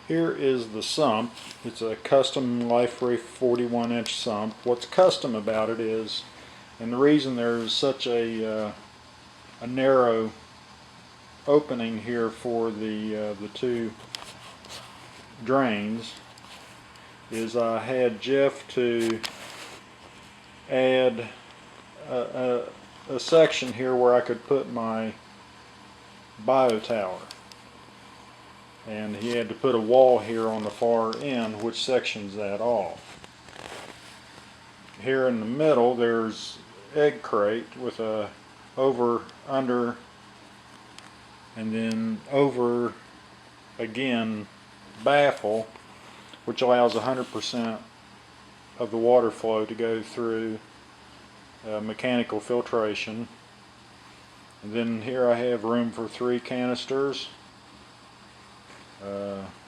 Here is the sump. It's a custom Life Ray 41-inch sump. What's custom about it is, and the reason there's such a narrow opening here for the two drains, is I had Jeff to add a section here where I could put my bio tower. And he had to put a wall here on the far end which sections that off. Here in the middle there's egg crate with a over, under, and then over again baffle, which allows 100% of the water flow to go through mechanical filtration. And then here I have room for 3 canisters.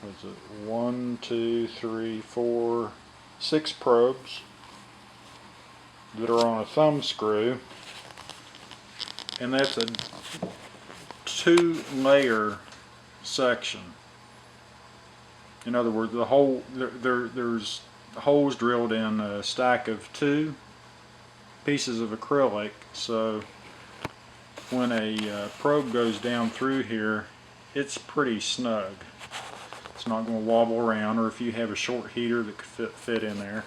Was it 1, 2, 3, 4, 6 probes that are on a thumb screw, and that's a 2-layer section. In other words, the whole there's holes drilled in a stack of 2 pieces of acrylic, so when a probe goes down through here, it's pretty snug. It's not going to wobble around, or if you have a short heater that could fit in there.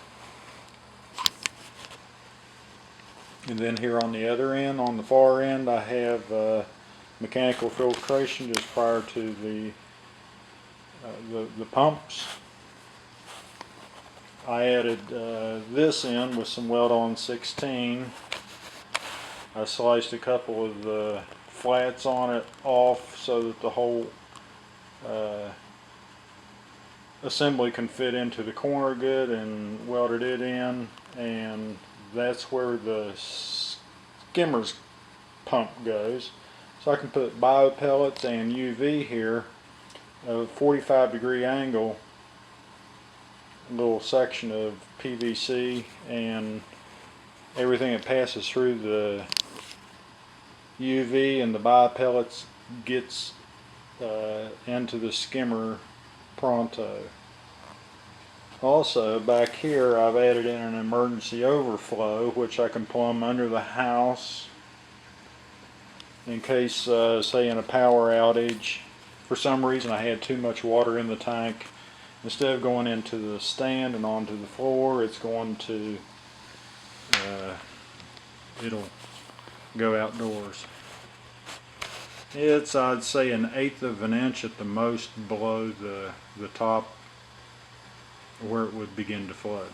And then here on the other end, on the far end, I have mechanical filtration just prior to the pumps. I added this in with some weld-on 16. I sliced a couple of the flats on it off so that the whole assembly can fit into the corner good, and welded it in, and that's where the skimmer's pump goes. So I can put bio pellets and UV here, a 45-degree angle, a little section of PVC, and everything that passes through the UV and the bio pellets gets into the skimmer pronto. Also back here I've added in an emergency overflow which I can plumb under the house in case say in a power outage for some reason I had too much water in the tank. Instead of going into the stand and onto the floor, it's going to it'll go outdoors. It's, I'd say, 1/8 of an inch at the most below the top where it would begin to flood.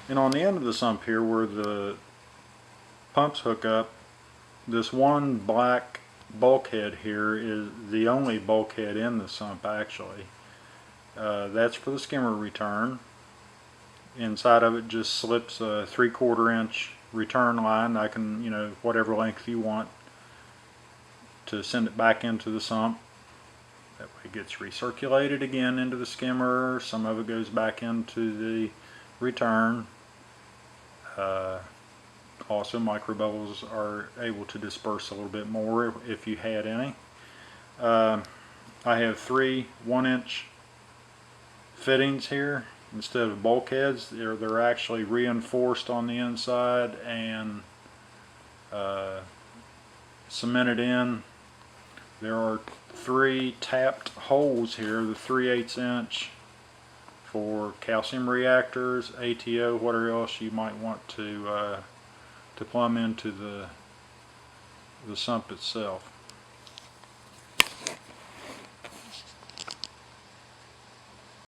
And on the end of the sump here where the pumps hook up, this one black bulkhead here is the only bulkhead in the sump actually. That's for the skimmer return. Inside of it just slips a 3/4 inch return line. I can, whatever length you want, to send it back into the sump. That way it gets recirculated again into the skimmer. Some of it goes back into the return. Also microbubbles are able to disperse a little bit more if you had any. I have 3 1-inch fittings here instead of bulkheads. They're actually reinforced on the inside and cemented in. There are 3 tapped holes here, the 3/8 inch for calcium reactors, ATO, whatever else you might want to plumb into the sump itself.